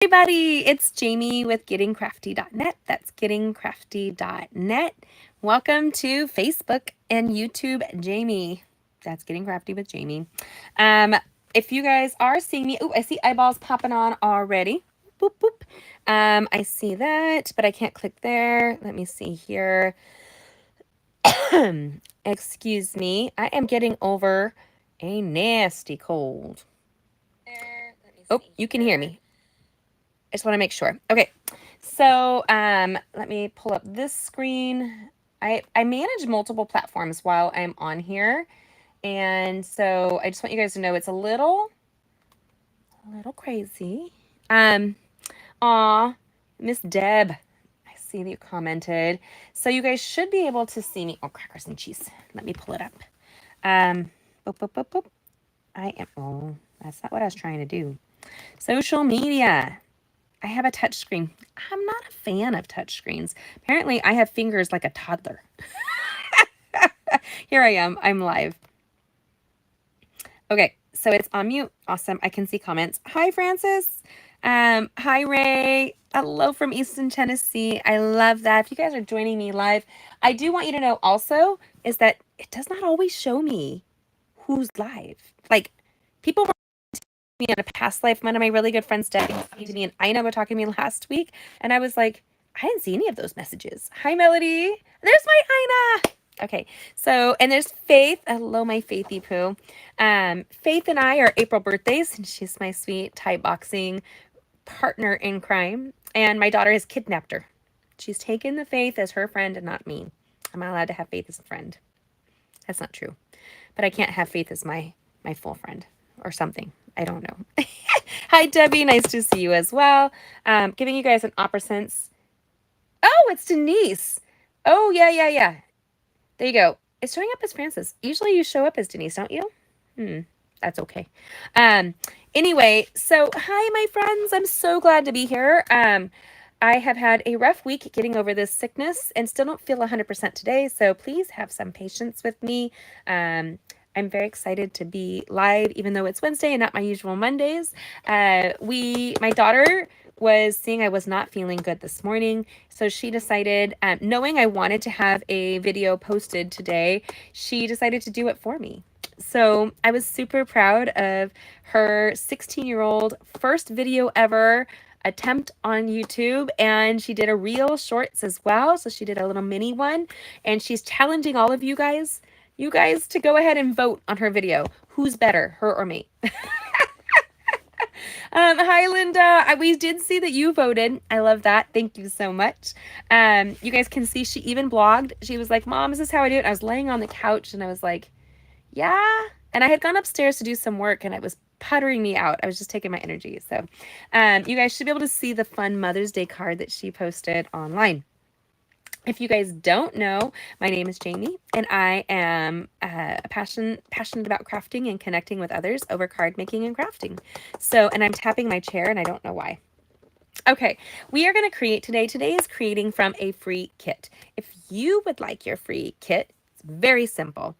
Everybody, it's Jamie with gettingcrafty.net. That's gettingcrafty.net. Welcome to Facebook and YouTube, Jamie. That's Getting Crafty with Jamie. If you guys are seeing me, I see eyeballs popping on already. Boop, boop. I see that, but I can't click there. Let me see here. Excuse me. I am getting over a nasty cold. Oh, you can hear me. I just want to make sure. Okay, so let me pull up this screen. I manage multiple platforms while I'm on here, and so I just want you guys to know it's a little crazy. Aw, Miss Deb, I see that you commented. So you guys should be able to see me. Oh, crackers and cheese. Let me pull it up. Boop, boop, boop, boop. I am. Oh, that's not what I was trying to do. Social media. I have a touch screen. I'm not a fan of touch screens. Apparently, I have fingers like a toddler. Here I am. I'm live. Okay, so it's on mute. Awesome. I can see comments. Hi, Francis. Hi, Ray. Hello from Easton, Tennessee. I love that. If you guys are joining me live, I do want you to know also is that it does not always show me who's live. Like, people were me in a past life. One of my really good friends, Debbie, was talking to me, and Ina was talking to me last week, and I was like, I didn't see any of those messages. Hi, Melody. There's my Ina. Okay, so, and there's Faith. Hello, my Faithy Poo. Faith and I are April birthdays, and she's my sweet Thai boxing partner in crime, and my daughter has kidnapped her. She's taken the Faith as her friend and not me. I'm not allowed to have Faith as a friend. That's not true. But I can't have Faith as my full friend or something. I don't know. Hi, Debbie. Nice to see you as well. Giving you guys an opera sense. Oh, it's Denise. Oh, yeah. There you go. It's showing up as Francis. Usually you show up as Denise, don't you? That's okay. Anyway, so hi, my friends. I'm so glad to be here. I have had a rough week getting over this sickness and still don't feel 100% today, so please have some patience with me. I'm very excited to be live, even though it's Wednesday and not my usual Mondays. My daughter was seeing I was not feeling good this morning, so she decided, knowing I wanted to have a video posted today, she decided to do it for me. So I was super proud of her 16-year-old first video ever attempt on YouTube, and she did a reel shorts as well. So she did a little mini one, and she's challenging all of you guys to go ahead and vote on her video. Who's better, her or me? Hi, Linda. We did see that you voted. I love that. Thank you so much. You guys can see she even blogged. She was like, Mom, is this how I do it? I was laying on the couch and I was like, yeah. And I had gone upstairs to do some work and it was puttering me out. I was just taking my energy. So you guys should be able to see the fun Mother's Day card that she posted online. If you guys don't know, my name is Jamie, and I am passionate about crafting and connecting with others over card making and crafting. So, and I'm tapping my chair, and I don't know why. Okay, we are going to create today. Today is creating from a free kit. If you would like your free kit, it's very simple.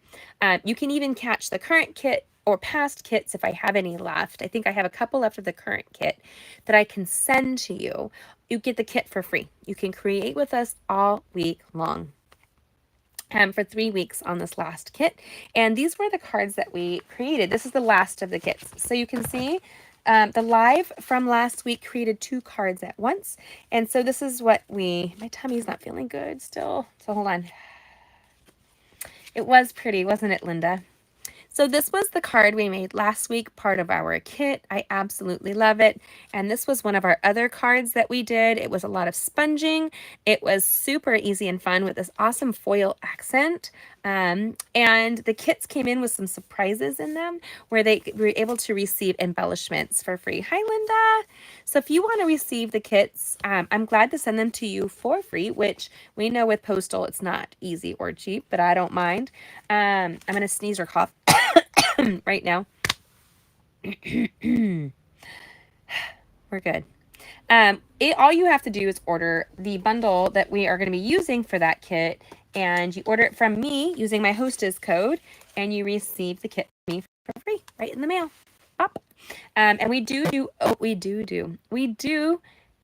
You can even catch the current kit or past kits if I have any left. I think I have a couple left of the current kit that I can send to you. You get the kit for free. You can create with us all week long. For 3 weeks on this last kit. And these were the cards that we created. This is the last of the kits. So you can see the live from last week created 2 cards at once. And so this is what my tummy's not feeling good still. So hold on. It was pretty, wasn't it, Linda? So this was the card we made last week, part of our kit. I absolutely love it. And this was one of our other cards that we did. It was a lot of sponging. It was super easy and fun with this awesome foil accent. And the kits came in with some surprises in them where they were able to receive embellishments for free. Hi, Linda. So if you want to receive the kits, I'm glad to send them to you for free, which we know with postal, it's not easy or cheap, but I don't mind. I'm going to sneeze or cough right now. We're good. All you have to do is order the bundle that we are going to be using for that kit, and you order it from me using my hostess code, and you receive the kit from me for free right in the mail. Up. And we do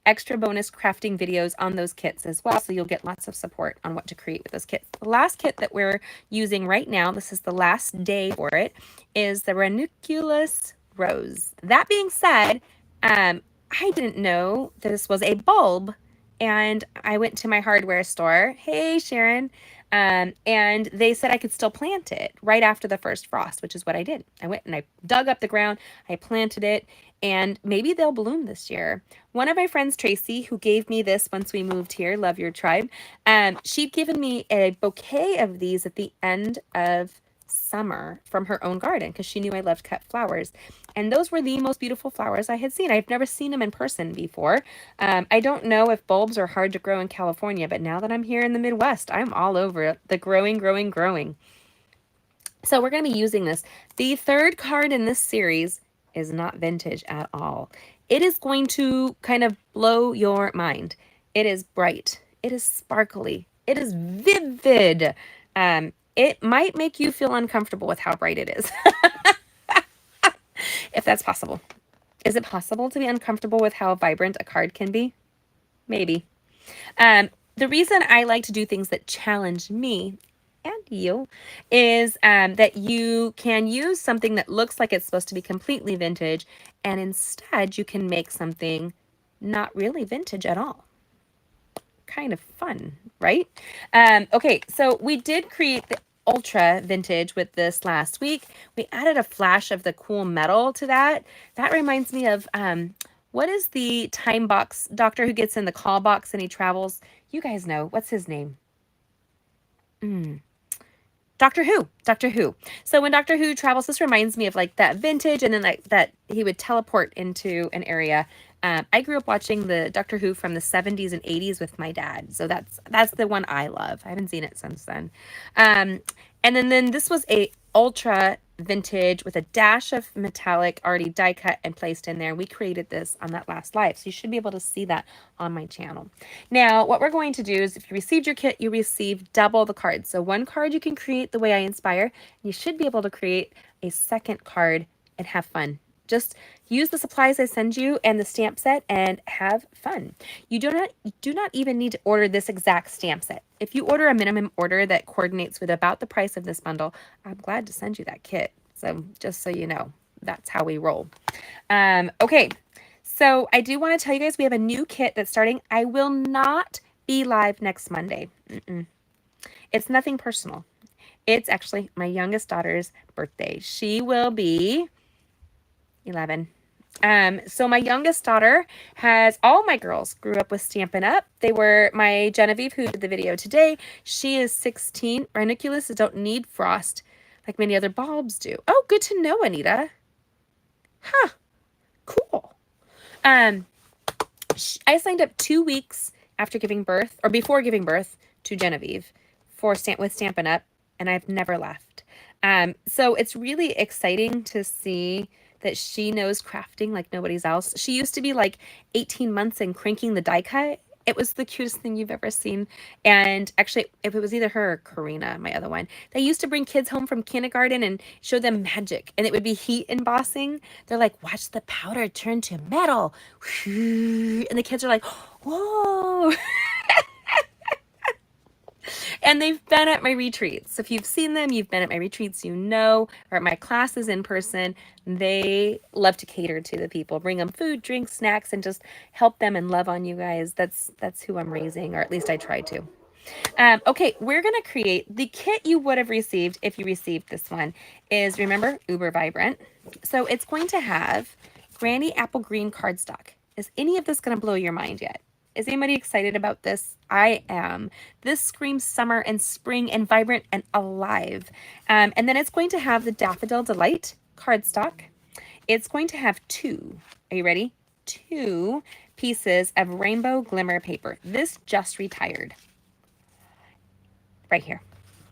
extra bonus crafting videos on those kits as well, so you'll get lots of support on what to create with those kits. The last kit that we're using right now, this is the last day for it, is the Ranunculus Rose. That being said, I didn't know this was a bulb, and I went to my hardware store. Hey, Sharon. And they said I could still plant it right after the first frost, which is what I did. I went and I dug up the ground, I planted it, and maybe they'll bloom this year. One of my friends, Tracy, who gave me this once we moved here, love your tribe, she'd given me a bouquet of these at the end of summer from her own garden because she knew I loved cut flowers. And those were the most beautiful flowers I had seen. I've never seen them in person before. I don't know if bulbs are hard to grow in California, but now that I'm here in the Midwest, I'm all over it. The growing. So we're going to be using this. The third card in this series is not vintage at all. It is going to kind of blow your mind. It is bright. It is sparkly. It is vivid. It might make you feel uncomfortable with how bright it is. If that's possible. Is it possible to be uncomfortable with how vibrant a card can be? Maybe. The reason I like to do things that challenge me and you is that you can use something that looks like it's supposed to be completely vintage, and instead you can make something not really vintage at all. Kind of fun, right? Okay, so we did create the ultra vintage with this last week. We added a flash of the cool metal to that. That reminds me of what is the time box doctor who gets in the call box and he travels? You guys know, what's his name? Doctor Who. Doctor Who. So when Doctor Who travels, this reminds me of like that vintage, and then like that he would teleport into an area. I grew up watching the Doctor Who from the 70s and 80s with my dad. So that's the one I love. I haven't seen it since then. And then this was a ultra vintage with a dash of metallic already die cut and placed in there. We created this on that last live, so you should be able to see that on my channel. Now what we're going to do is, if you received your kit, you receive double the cards. So one card you can create the way I inspire. You should be able to create a second card and have fun. Just use the supplies I send you and the stamp set and have fun. You do not even need to order this exact stamp set. If you order a minimum order that coordinates with about the price of this bundle, I'm glad to send you that kit. So just so you know, that's how we roll. Okay, so I do want to tell you guys we have a new kit that's starting. I will not be live next Monday. It's nothing personal. It's actually my youngest daughter's birthday. She will be 11. So my youngest daughter has, all my girls grew up with Stampin' Up. They were my Genevieve who did the video today. She is 16. Ranunculus don't need frost like many other bulbs do. Oh, good to know, Anita. Huh. Cool. I signed up 2 weeks after giving birth, or before giving birth to Genevieve with Stampin' Up, and I've never left. So it's really exciting to see that she knows crafting like nobody's else. She used to be like 18 months and cranking the die cut. It was the cutest thing you've ever seen. And actually, if it was either her or Karina, my other one, they used to bring kids home from kindergarten and show them magic. And it would be heat embossing. They're like, watch the powder turn to metal. And the kids are like, whoa. And they've been at my retreats. So if you've seen them, you've been at my retreats, you know, or at my classes in person, they love to cater to the people, bring them food, drinks, snacks, and just help them and love on you guys. That's who I'm raising, or at least I try to. Okay, we're going to create the kit you would have received if you received this one is, remember, Uber Vibrant. So it's going to have Granny Apple Green cardstock. Is any of this going to blow your mind yet? Is anybody excited about this? I am. This screams summer and spring and vibrant and alive. And then it's going to have the Daffodil Delight cardstock. It's going to have two, are you ready? 2 pieces of rainbow glimmer paper. This just retired. Right here.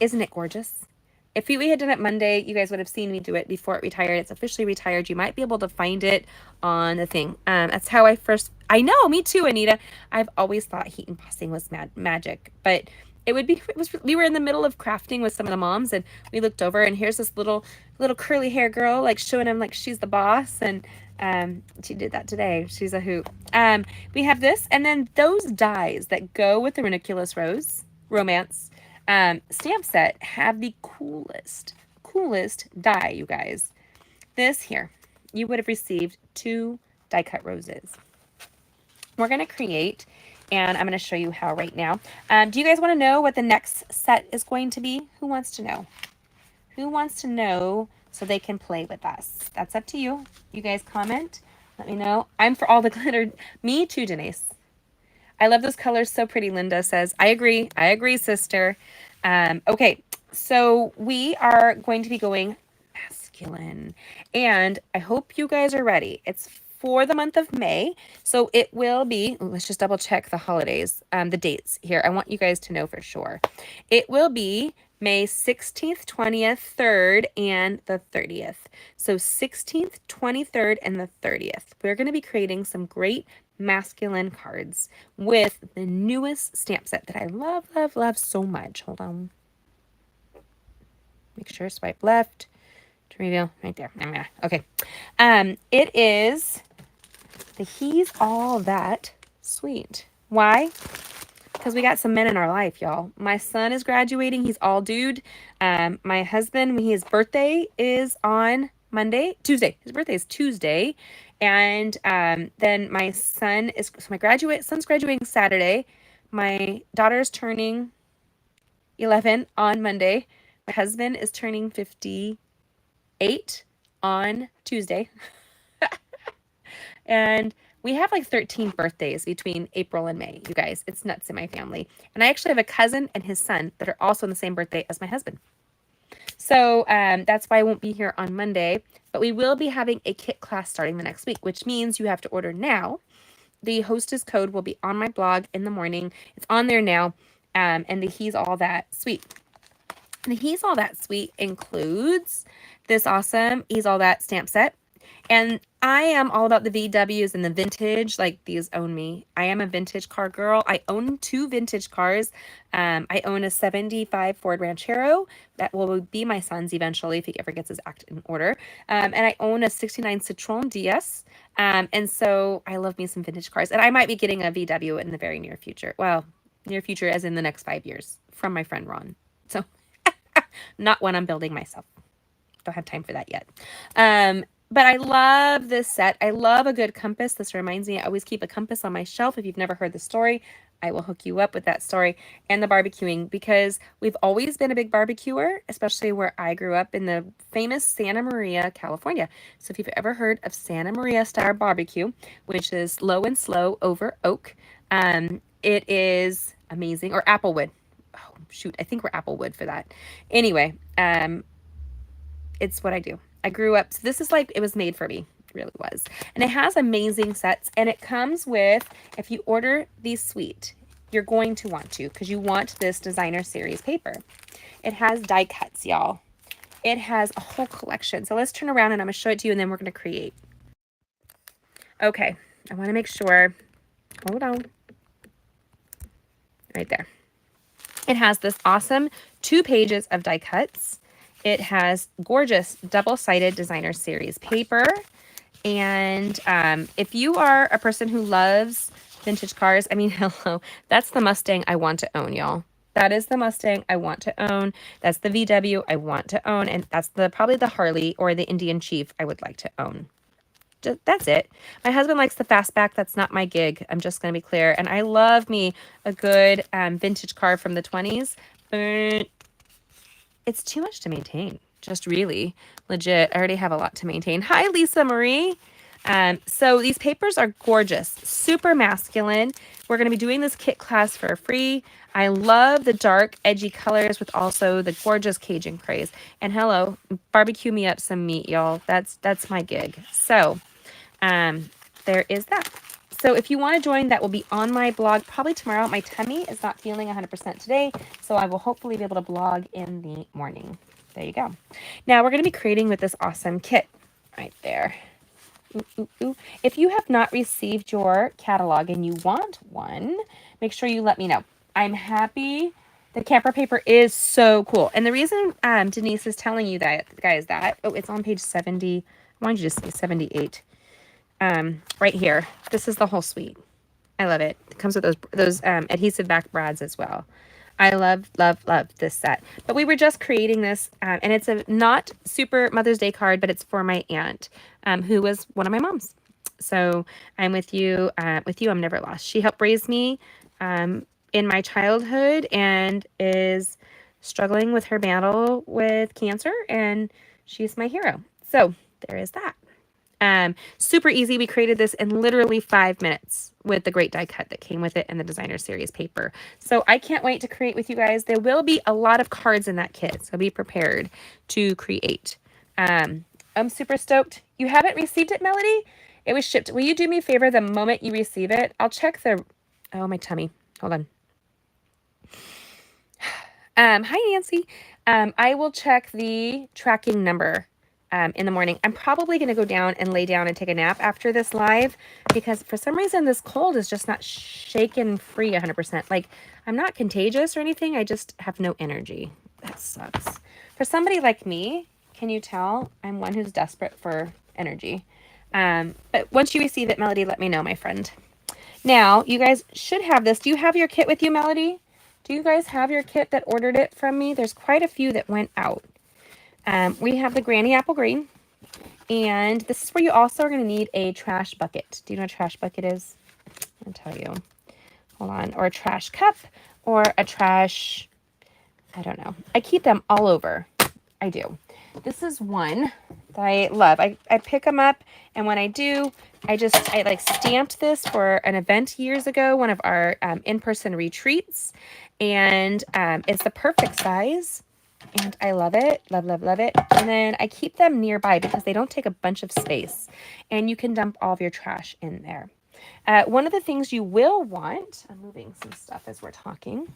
Isn't it gorgeous? If we had done it Monday, you guys would have seen me do it before it retired. It's officially retired. You might be able to find it on the thing. That's how I know, me too, Anita. I've always thought heat embossing was magic, but we were in the middle of crafting with some of the moms, and we looked over, and here's this little curly hair girl, like showing them like she's the boss, and She did that today. She's a hoot. We have this, and then those dies that go with the Ranunculus Romance stamp set have the coolest die, you guys. This here, you would have received 2 die cut roses. We're going to create, and I'm going to show you how right now. Do you guys want to know what the next set is going to be? Who wants to know? Who wants to know so they can play with us? That's up to you. You guys comment. Let me know. I'm for all the glitter. Me too, Denise. I love those colors. So pretty, Linda says. I agree. I agree, sister. Okay, so we are going to be going masculine. And I hope you guys are ready. It's for the month of May. So it will be, let's just double check the holidays, the dates here. I want you guys to know for sure. It will be May 16th, 20th, 3rd, and the 30th. So 16th, 23rd, and the 30th. We're going to be creating some great masculine cards with the newest stamp set that I love, love, love so much. Hold on. Make sure swipe left to reveal right there. Okay. It is the He's All That Sweet. Why? Because we got some men in our life, y'all. My son is graduating. He's all dude. My husband, his birthday is on Tuesday. His birthday is Tuesday. And then my son is, so my son's graduating Saturday. My daughter's turning 11 on Monday. My husband is turning 58 on Tuesday. And we have like 13 birthdays between April and May, you guys. It's nuts in my family. And I actually have a cousin and his son that are also on the same birthday as my husband. So that's why I won't be here on Monday. But we will be having a kit class starting the next week, which means you have to order now. The hostess code will be on my blog in the morning. It's on there now. And the He's All That Sweet. And the He's All That Sweet includes this awesome He's All That stamp set. And I am all about the VWs and the vintage, like these own me. I am a vintage car girl. I own 2 vintage cars. I own a 75 Ford Ranchero that will be my son's eventually if he ever gets his act in order. And I own a 69 Citroen DS. And so I love me some vintage cars. And I might be getting a VW in the very near future. Well, near future as in the next 5 years from my friend Ron. So not one I'm building myself. Don't have time for that yet. But I love this set. I love a good compass. This reminds me, I always keep a compass on my shelf. If you've never heard the story, I will hook you up with that story, and the barbecuing, because we've always been a big barbecuer, especially where I grew up in the famous Santa Maria, California. So if you've ever heard of Santa Maria Star Barbecue, which is low and slow over oak, it is amazing. Or Applewood. Oh, shoot. I think we're Applewood for that. Anyway, it's what I do. I grew up, so this is like, it was made for me. It really was. And it has amazing sets, and it comes with, if you order these suite, you're going to want to, because you want this designer series paper. It has die cuts, y'all. It has a whole collection. So let's turn around and I'm going to show it to you, and then we're going to create. Okay, I want to make sure, hold on. Right there. It has this awesome 2 pages of die cuts. It has gorgeous double-sided designer series paper. And if you are a person who loves vintage cars, I mean, hello, that's the Mustang I want to own, y'all. That is the Mustang I want to own. That's the VW I want to own. And that's probably the Harley or the Indian Chief I would like to own. That's it. My husband likes the fastback. That's not my gig. I'm just going to be clear. And I love me a good vintage car from the 20s. But it's too much to maintain. Just really legit. I already have a lot to maintain. Hi, Lisa Marie. So these papers are gorgeous, super masculine. We're going to be doing this kit class for free. I love the dark, edgy colors with also the gorgeous Cajun craze. And hello, barbecue me up some meat, y'all. That's my gig. So there is that. So if you want to join, that will be on my blog probably tomorrow. My tummy is not feeling 100% today, so I will hopefully be able to blog in the morning. There you go. Now we're going to be creating with this awesome kit right there. Ooh, ooh, ooh. If you have not received your catalog and you want one, make sure you let me know. I'm happy. The camper paper is so cool. And the reason Denise is telling you that, guys, oh, it's on page 70. I wanted you to say 78. right here. This is the whole suite. I love it. It comes with those adhesive back brads as well. I love, love, love this set. But we were just creating this, and it's a not super Mother's Day card, but it's for my aunt, who was one of my moms. So I'm with you. I'm never lost. She helped raise me in my childhood and is struggling with her battle with cancer, and she's my hero. So there is that. Super easy. We created this in literally 5 minutes with the great die cut that came with it and the designer series paper. So I can't wait to create with you guys. There will be a lot of cards in that kit, so be prepared to create. I'm super stoked. You haven't received it, Melody? It was shipped. Will you do me a favor the moment you receive it? I'll check the, oh, my tummy. Hold on. Hi, Nancy. I will check the tracking number in the morning. I'm probably going to go down and lay down and take a nap after this live because for some reason this cold is just not shaken free 100%. Like, I'm not contagious or anything. I just have no energy. That sucks. For somebody like me, can you tell? I'm one who's desperate for energy. But once you receive it, Melody, let me know, my friend. Now, you guys should have this. Do you have your kit with you, Melody? Do you guys have your kit that ordered it from me? There's quite a few that went out. We have the Granny Apple Green, and this is where you also are going to need a trash bucket. Do you know what a trash bucket is? I'll tell you. Hold on. Or a trash cup, or a trash, I don't know. I keep them all over. I do. This is one that I love. I pick them up, and when I do, I like stamped this for an event years ago, one of our in-person retreats, and it's the perfect size. And I love it. Love, love, love it. And then I keep them nearby because they don't take a bunch of space. And you can dump all of your trash in there. One of the things you will want, I'm moving some stuff as we're talking,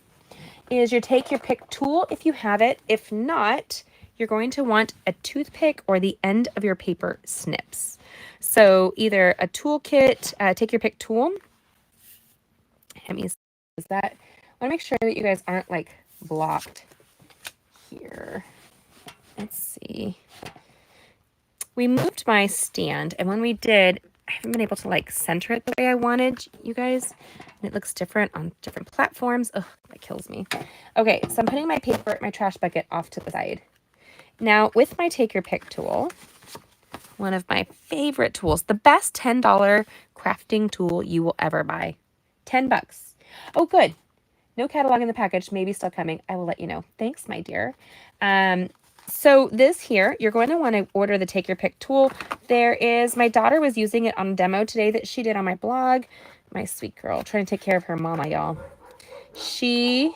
is your take your pick tool if you have it. If not, you're going to want a toothpick or the end of your paper snips. So either a toolkit, take your pick tool. Let me use that. I want to make sure that you guys aren't like blocked here. Let's see. We moved my stand, and when we did, I haven't been able to like center it the way I wanted, you guys. And it looks different on different platforms. Ugh, that kills me. Okay, so I'm putting my paper, my trash bucket off to the side. Now, with my take your pick tool, one of my favorite tools, the best $10 crafting tool you will ever buy. 10 bucks. Oh, good. No catalog in the package, maybe still coming. I will let you know. Thanks, my dear. So this here, you're going to want to order the take your pick tool. There is, my daughter was using it on a demo today that she did on my blog. My sweet girl, trying to take care of her mama, y'all. She,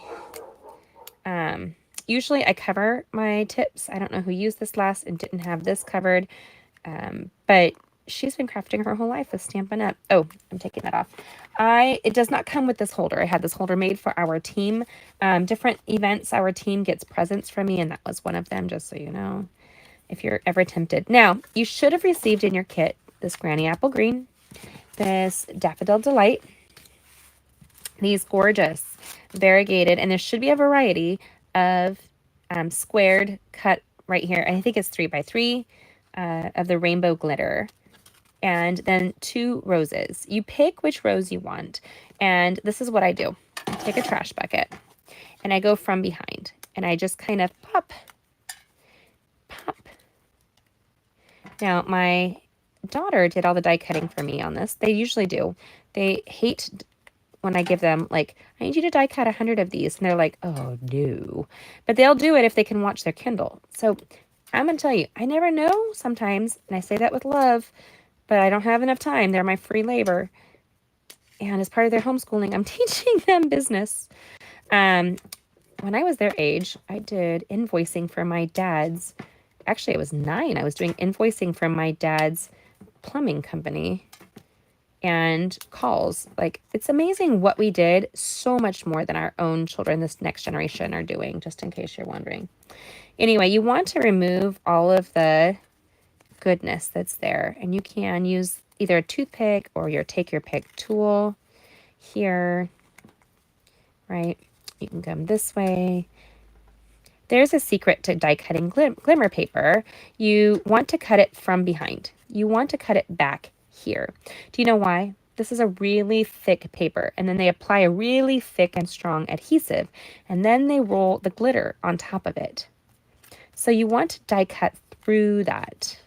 usually I cover my tips. I don't know who used this last and didn't have this covered. But she's been crafting her whole life with Stampin' Up. Oh, I'm taking that off. It does not come with this holder. I had this holder made for our team. Different events, our team gets presents from me, and that was one of them, just so you know, if you're ever tempted. Now, you should have received in your kit this Granny Apple Green, this Daffodil Delight, these gorgeous variegated, and there should be a variety of squared cut right here. I think it's 3x3 of the rainbow glitter. And then 2 roses. You pick which rose you want. And this is what I do. I take a trash bucket and I go from behind and I just kind of pop. Now, my daughter did all the die cutting for me on this. They usually do. They hate when I give them, like, I need you to die cut 100 of these. And they're like, oh, no. But they'll do it if they can watch their Kindle. So I'm going to tell you, I never know sometimes, and I say that with love, but I don't have enough time. They're my free labor. And as part of their homeschooling, I'm teaching them business. When I was their age, I did invoicing for my dad's, actually, I was 9. I was doing invoicing for my dad's plumbing company and calls. Like, it's amazing what we did, so much more than our own children, this next generation, are doing, just in case you're wondering. Anyway, you want to remove all of the goodness that's there, and you can use either a toothpick or your take your pick tool here, right? You can come this way. There's a secret to die cutting glimmer paper. You want to cut it from behind. You want to cut it back here. Do you know why? This is a really thick paper, and then they apply a really thick and strong adhesive, and then they roll the glitter on top of it. So you want to die cut through that.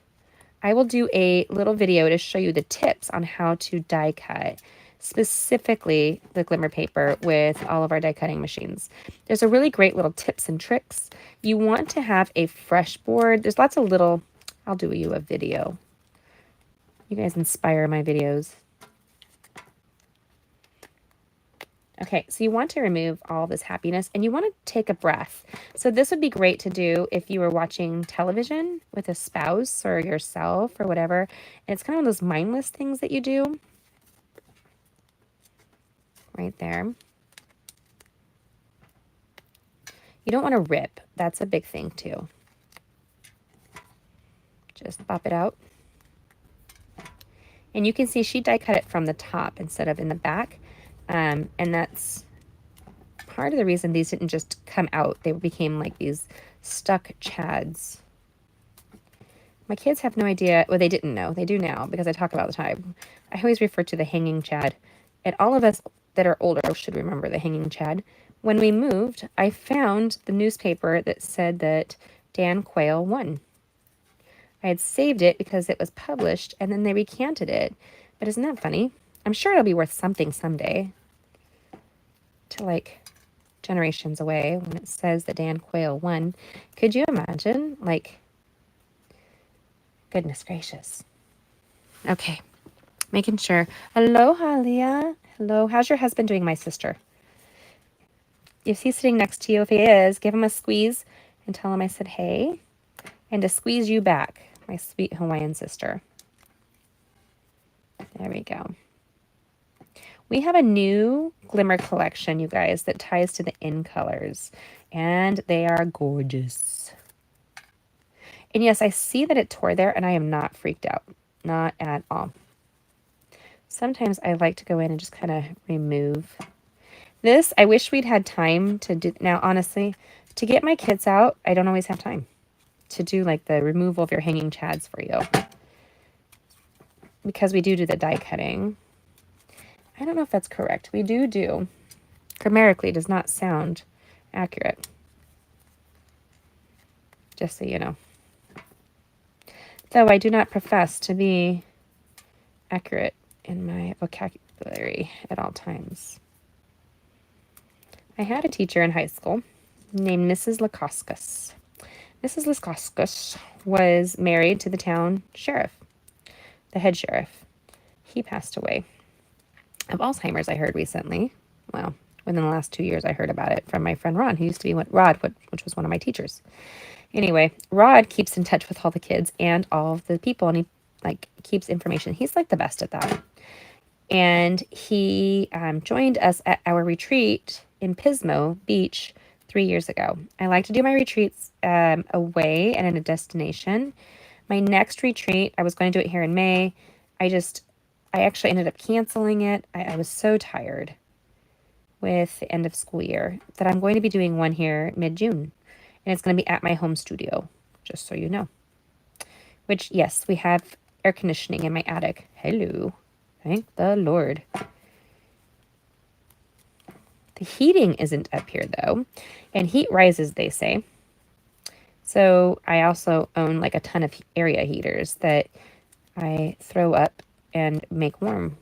I will do a little video to show you the tips on how to die cut, specifically the glimmer paper with all of our die cutting machines. There's a really great little tips and tricks. You want to have a fresh board. There's lots of little, I'll do you a video. You guys inspire my videos. Okay, so you want to remove all this happiness and you want to take a breath. So this would be great to do if you were watching television with a spouse or yourself or whatever. And it's kind of one of those mindless things that you do. Right there. You don't want to rip. That's a big thing too. Just pop it out. And you can see she die cut it from the top instead of in the back. And that's part of the reason these didn't just come out. They became like these stuck chads. My kids have no idea. Well, they didn't know. They do now because I talk about it all the time. I always refer to the hanging chad. And all of us that are older should remember the hanging chad. When we moved, I found the newspaper that said that Dan Quayle won. I had saved it because it was published, and then they recanted it. But isn't that funny? I'm sure it'll be worth something someday. To like generations away when it says that Dan Quayle won. Could you imagine? Like, goodness gracious. Okay. Making sure. Aloha, Leah. Hello. How's your husband doing, my sister? If he's sitting next to you, if he is, give him a squeeze and tell him I said hey. And to squeeze you back, my sweet Hawaiian sister. There we go. We have a new Glimmer Collection, you guys, that ties to the in colors. And they are gorgeous. And yes, I see that it tore there, and I am not freaked out. Not at all. Sometimes I like to go in and just kind of remove. This, I wish we'd had time to do. Now, honestly, to get my kids out, I don't always have time to do like the removal of your hanging chads for you. Because we do the die cutting. I don't know if that's correct. We do. Grammatically does not sound accurate. Just so you know. Though I do not profess to be accurate in my vocabulary at all times. I had a teacher in high school named Mrs. Lakoskis. Mrs. Lakoskis was married to the town sheriff, the head sheriff. He passed away of Alzheimer's, I heard recently. Well, within the last 2 years, I heard about it from my friend Ron, who used to be Rod, which was one of my teachers. Anyway, Rod keeps in touch with all the kids and all of the people, and he like keeps information. He's like the best at that. And he joined us at our retreat in Pismo Beach 3 years ago. I like to do my retreats away and in a destination. My next retreat, I was going to do it here in May. I actually ended up canceling it. I was so tired with the end of school year that I'm going to be doing one here mid-June. And it's going to be at my home studio, just so you know. Which, yes, we have air conditioning in my attic. Hello. Thank the Lord. The heating isn't up here, though. And heat rises, they say. So I also own like a ton of area heaters that I throw up and make warm.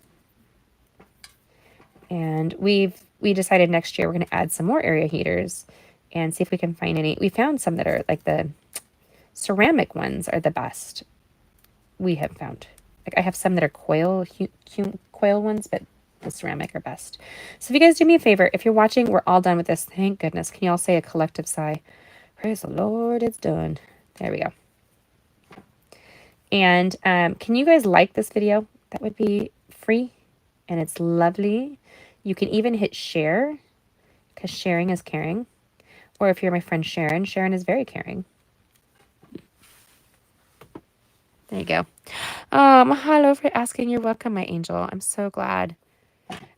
And we decided next year we're going to add some more area heaters and see if we can find any. We found some that are like the ceramic ones are the best we have found. Like I have some that are coil ones, but the ceramic are best. So if you guys do me a favor, if you're watching, we're all done with this. Thank goodness. Can you all say a collective sigh? Praise the Lord, it's done. There we go. And can you guys like this video? That would be free and it's lovely. You can even hit share because sharing is caring. Or if you're my friend Sharon, Sharon is very caring. There you go. Hello for asking. You're welcome, my angel. I'm so glad.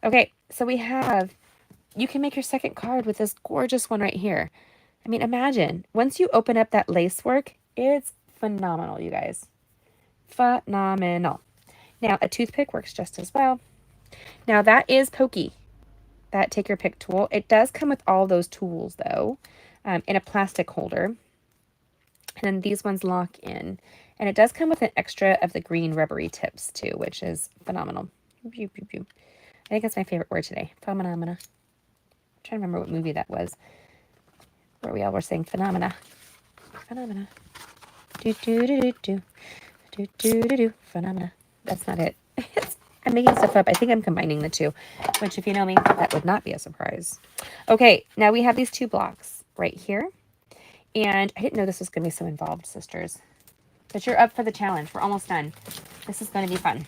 Okay, so you can make your second card with this gorgeous one right here. I mean, imagine, once you open up that lace work, it's phenomenal, you guys. Phenomenal. Now, a toothpick works just as well. Now, that is pokey, that take your pick tool. It does come with all those tools, though, in a plastic holder. And then these ones lock in. And it does come with an extra of the green rubbery tips, too, which is phenomenal. Pew, pew, pew. I think that's my favorite word today. Phenomena. I'm trying to remember what movie that was, where we all were saying phenomena. Phenomena. Do, do, do, do, do. Do, do, do, do. Phenomena. That's not it. I'm making stuff up. I think I'm combining the two, which if you know me, that would not be a surprise. Okay, now we have these two blocks right here. And I didn't know this was going to be so involved, sisters. But you're up for the challenge. We're almost done. This is going to be fun.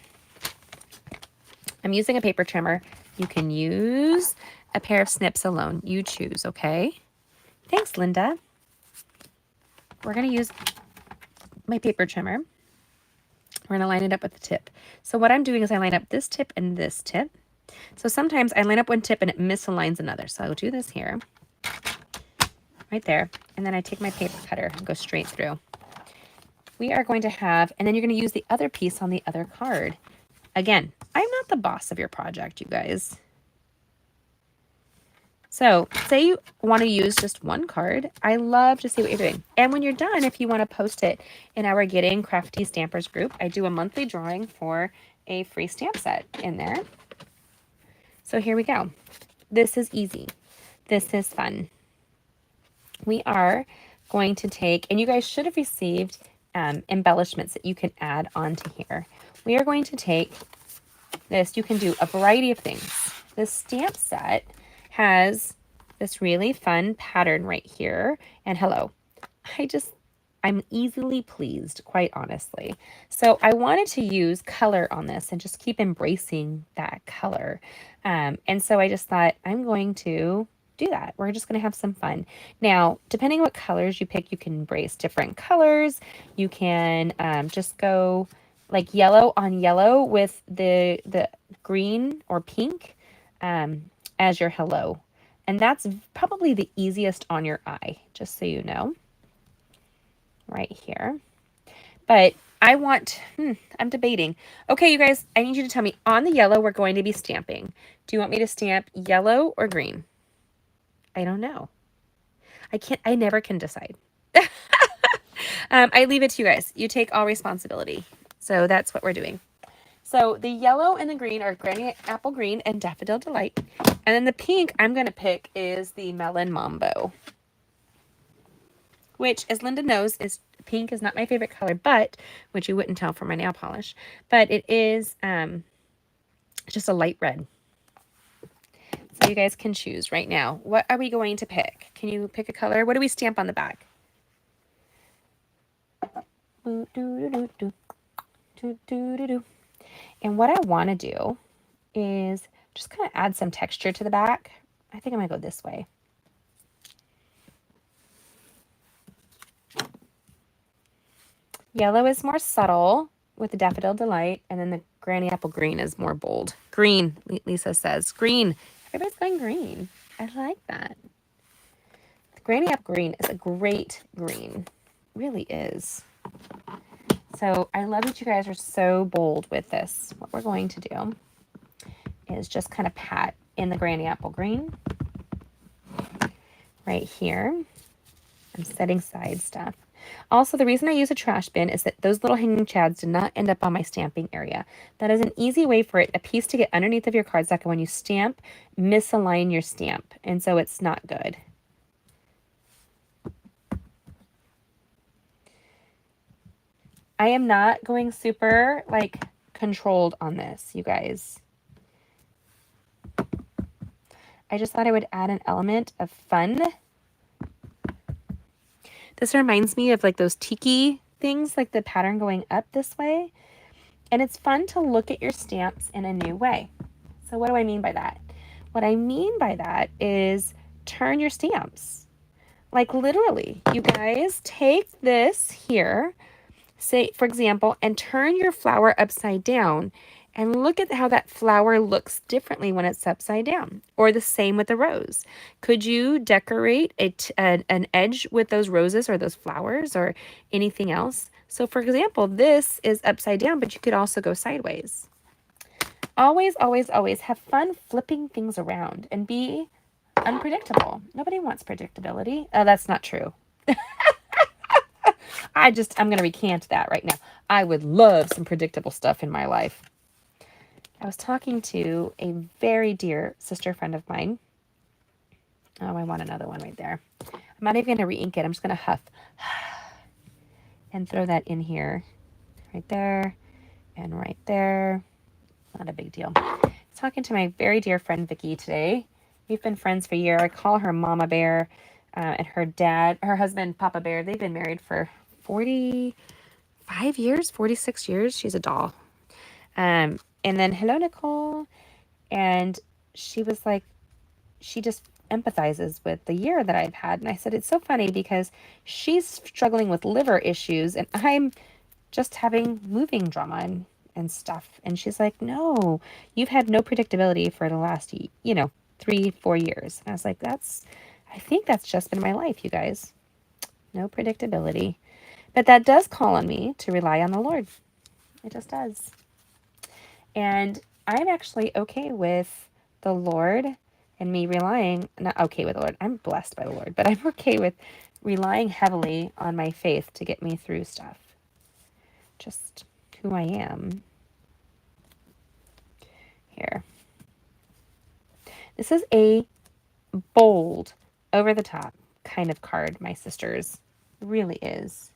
I'm using a paper trimmer. You can use a pair of snips alone. You choose, okay? Thanks, Linda. We're going to use my paper trimmer. We're going to line it up with the tip. So what I'm doing is I line up this tip and this tip. So sometimes I line up one tip and it misaligns another. So I'll do this here, right there. And then I take my paper cutter and go straight through. We are going to have, and then you're going to use the other piece on the other card. Again, I'm not the boss of your project, you guys. So say you want to use just one card. I love to see what you're doing. And when you're done, if you want to post it in our Getting Crafty Stampers group, I do a monthly drawing for a free stamp set in there. So here we go. This is easy. This is fun. We are going to take, and you guys should have received embellishments that you can add onto here. We are going to take this. You can do a variety of things. This stamp set has this really fun pattern right here. And hello, I'm easily pleased, quite honestly. So I wanted to use color on this and just keep embracing that color. And so I just thought I'm going to do that. We're just going to have some fun. Now, depending what colors you pick, you can embrace different colors. You can just go like yellow on yellow with the green or pink as your hello. And that's probably the easiest on your eye, just so you know. Right here. But I want, I'm debating. Okay, you guys, I need you to tell me on the yellow we're going to be stamping. Do you want me to stamp yellow or green? I don't know. I never can decide. I leave it to you guys. You take all responsibility. So that's what we're doing. So the yellow and the green are Granny Apple Green and Daffodil Delight. And then the pink I'm going to pick is the Melon Mambo. Which, as Linda knows, is pink is not my favorite color, but, which you wouldn't tell from my nail polish, but it is just a light red. So you guys can choose right now. What are we going to pick? Can you pick a color? What do we stamp on the back? And what I want to do is just kind of add some texture to the back. I think I'm going to go this way. Yellow is more subtle with the Daffodil Delight, and then the Granny Apple Green is more bold. Green, Lisa says. Green. Everybody's going green. I like that. The Granny Apple Green is a great green. It really is. So I love that you guys are so bold with this. What we're going to do is just kind of pat in the Granny Apple Green right here. I'm setting side stuff. Also, the reason I use a trash bin is that those little hanging chads did not end up on my stamping area. That is an easy way for a piece to get underneath of your cardstock, and when you stamp, misalign your stamp, and so it's not good. I am not going super, like, controlled on this, you guys. I just thought I would add an element of fun. This reminds me of like those tiki things, like the pattern going up this way. And it's fun to look at your stamps in a new way. So what do I mean by that? What I mean by that is turn your stamps. Like literally, you guys take this here, say, for example, and turn your flower upside down and look at how that flower looks differently when it's upside down. Or the same with the rose. Could you decorate an edge with those roses or those flowers or anything else? So for example, this is upside down, but you could also go sideways. Always, always, always have fun flipping things around and be unpredictable. Nobody wants predictability. Oh, that's not true. I'm going to recant that right now. I would love some predictable stuff in my life. I was talking to a very dear sister friend of mine. Oh, I want another one right there. I'm not even going to re-ink it. I'm just going to huff and throw that in here. Right there and right there. Not a big deal. I was talking to my very dear friend Vicky today. We've been friends for a year. I call her Mama Bear, and her husband Papa Bear. They've been married for 45 years, 46 years. She's a doll. And then hello Nicole, and she was like, she just empathizes with the year that I've had. And I said, it's so funny because she's struggling with liver issues and I'm just having moving drama and stuff. And she's like, no, you've had no predictability for the last, 3-4 years. And I was like, I think that's just been my life, you guys. No predictability. But that does call on me to rely on the Lord. It just does. And I'm actually okay with the Lord and me not okay with the Lord. I'm blessed by the Lord, but I'm okay with relying heavily on my faith to get me through stuff. Just who I am. Here. This is a bold, over the top kind of card, my sisters. It really is.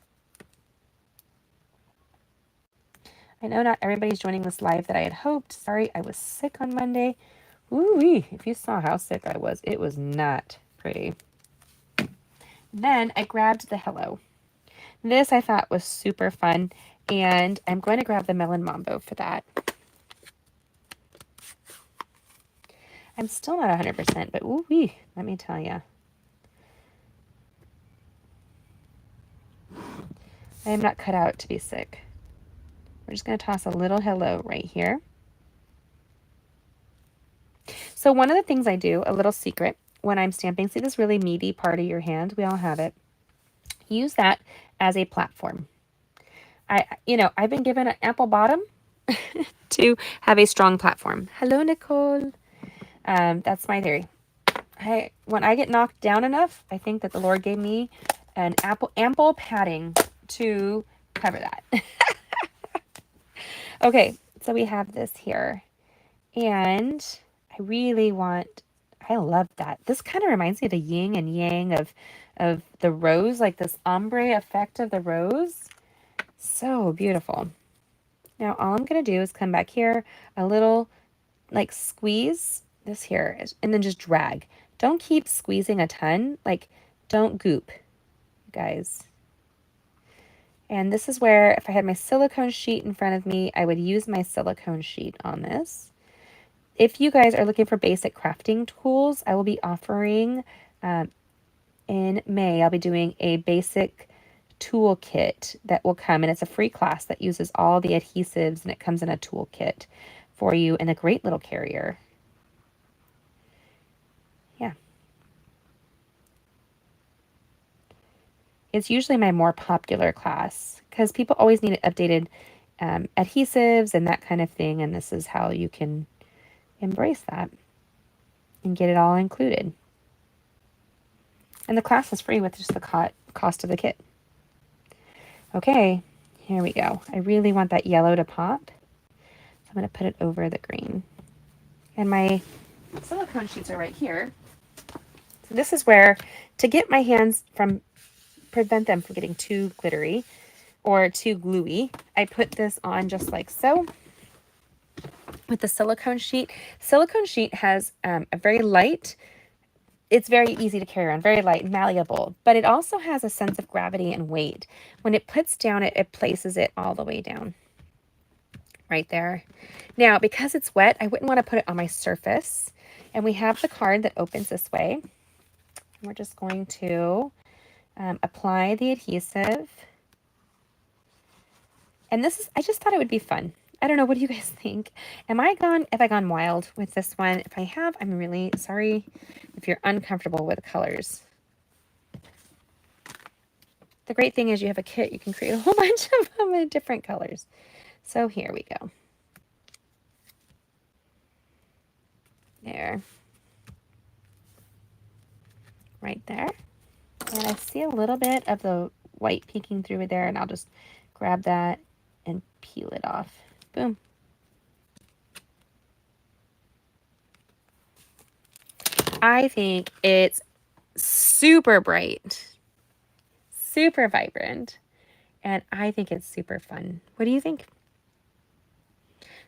I know not everybody's joining this live that I had hoped. Sorry, I was sick on Monday. Ooh-wee, if you saw how sick I was, it was not pretty. Then I grabbed the Hello. This I thought was super fun, and I'm going to grab the Melon Mambo for that. I'm still not 100%, but ooh-wee, let me tell you. I am not cut out to be sick. We're just going to toss a little hello right here. So one of the things I do, a little secret, when I'm stamping, see this really meaty part of your hand? We all have it. Use that as a platform. I've been given an apple bottom to have a strong platform. Hello, Nicole. That's my theory. When I get knocked down enough, I think that the Lord gave me an ample padding to cover that. Okay, so we have this here. And I love that. This kind of reminds me of the yin and yang of the rose, like this ombre effect of the rose. So beautiful. Now all I'm going to do is come back here, a little like squeeze this here, and then just drag. Don't keep squeezing a ton, like don't goop, guys. And this is where if I had my silicone sheet in front of me, I would use my silicone sheet on this. If you guys are looking for basic crafting tools, I will be offering in May, I'll be doing a basic toolkit that will come, and it's a free class that uses all the adhesives, and it comes in a toolkit for you in a great little carrier. Yeah. It's usually my more popular class because people always need updated adhesives and that kind of thing, and this is how you can embrace that and get it all included. And the class is free with just the cost of the kit. Okay, here we go. I really want that yellow to pop. So I'm going to put it over the green. And my silicone sheets are right here. So this is where, to get my hands prevent them from getting too glittery or too gluey, I put this on just like so. With the silicone sheet. Silicone sheet has a very light, it's very easy to carry around, very light, malleable, but it also has a sense of gravity and weight. When it puts down, it places it all the way down. Right there. Now, because it's wet, I wouldn't want to put it on my surface. And we have the card that opens this way. We're just going to apply the adhesive. And I just thought it would be fun. I don't know, what do you guys think? Have I gone wild with this one? If I have, I'm really sorry if you're uncomfortable with the colors. The great thing is you have a kit. You can create a whole bunch of them in different colors. So here we go. There. Right there. And I see a little bit of the white peeking through there, and I'll just grab that and peel it off. Boom. I think it's super bright, super vibrant, and I think it's super fun. What do you think?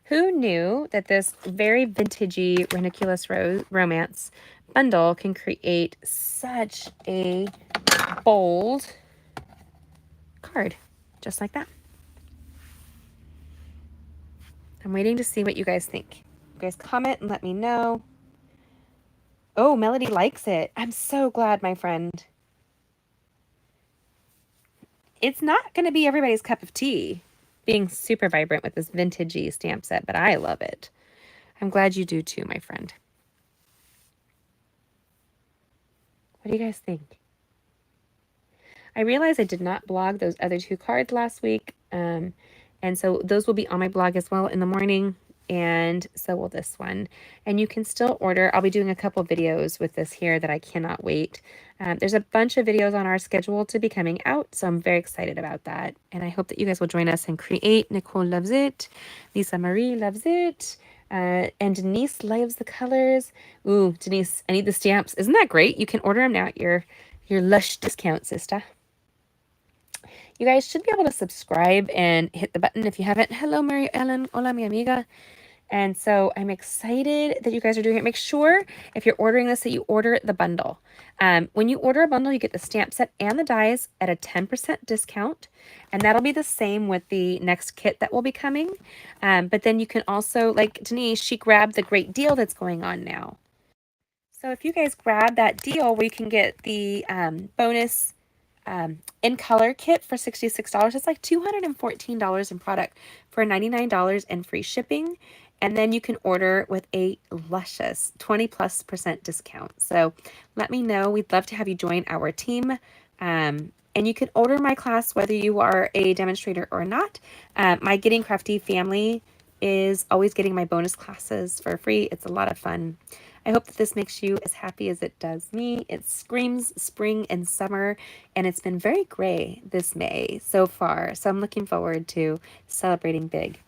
Who knew that this very vintagey Ranunculus Romance bundle can create such a bold card, just like that? I'm waiting to see what you guys think. You guys comment and let me know. Oh, Melody likes it. I'm so glad, my friend. It's not going to be everybody's cup of tea, being super vibrant with this vintagey stamp set, but I love it. I'm glad you do too, my friend. What do you guys think? I realized I did not blog those other two cards last week, and so those will be on my blog as well in the morning, and so will this one. And you can still order. I'll be doing a couple videos with this here that I cannot wait. There's a bunch of videos on our schedule to be coming out, so I'm very excited about that. And I hope that you guys will join us and create. Nicole loves it. Lisa Marie loves it. And Denise loves the colors. Ooh, Denise, I need the stamps. Isn't that great? You can order them now at your lush discount, sister. You guys should be able to subscribe and hit the button if you haven't. Hello, Mary Ellen. Hola, mi amiga. And so I'm excited that you guys are doing it. Make sure if you're ordering this that you order the bundle. When you order a bundle, you get the stamp set and the dies at a 10% discount. And that'll be the same with the next kit that will be coming. But then you can also, like Denise, she grabbed the great deal that's going on now. So if you guys grab that deal where you can get the bonus in color kit for $66. It's like $214 in product for $99 and free shipping. And then you can order with a luscious 20+% discount. So let me know. We'd love to have you join our team. And you can order my class whether you are a demonstrator or not. My Getting Crafty family is always getting my bonus classes for free. It's a lot of fun. I hope that this makes you as happy as it does me. It screams spring and summer, and it's been very gray this May so far. So I'm looking forward to celebrating big.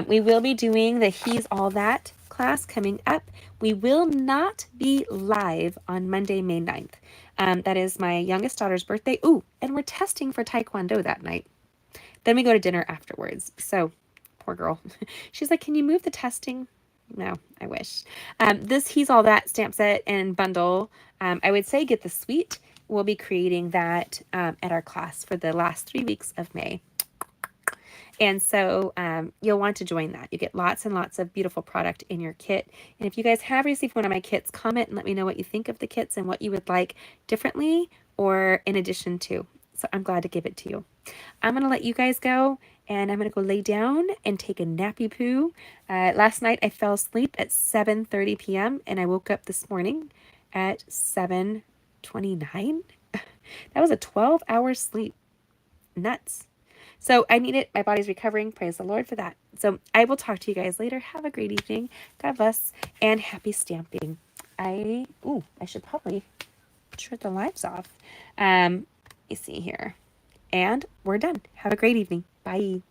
We will be doing the He's All That class coming up. We will not be live on Monday, May 9th. That is my youngest daughter's birthday. Ooh, and we're testing for Taekwondo that night. Then we go to dinner afterwards. So, poor girl. She's like, can you move the testing? No, I wish. This He's All That stamp set and bundle, I would say get the suite. We'll be creating that at our class for the last 3 weeks of May. And so you'll want to join that. You get lots and lots of beautiful product in your kit. And if you guys have received one of my kits, comment and let me know what you think of the kits and what you would like differently or in addition to. So I'm glad to give it to you. I'm going to let you guys go. And I'm going to go lay down and take a nappy poo. Last night I fell asleep at 7:30 p.m. and I woke up this morning at 7:29. That was a 12-hour sleep. Nuts. So I need it. My body's recovering. Praise the Lord for that. So I will talk to you guys later. Have a great evening. God bless and happy stamping. I should probably turn the lives off. You see here. And we're done. Have a great evening. Bye.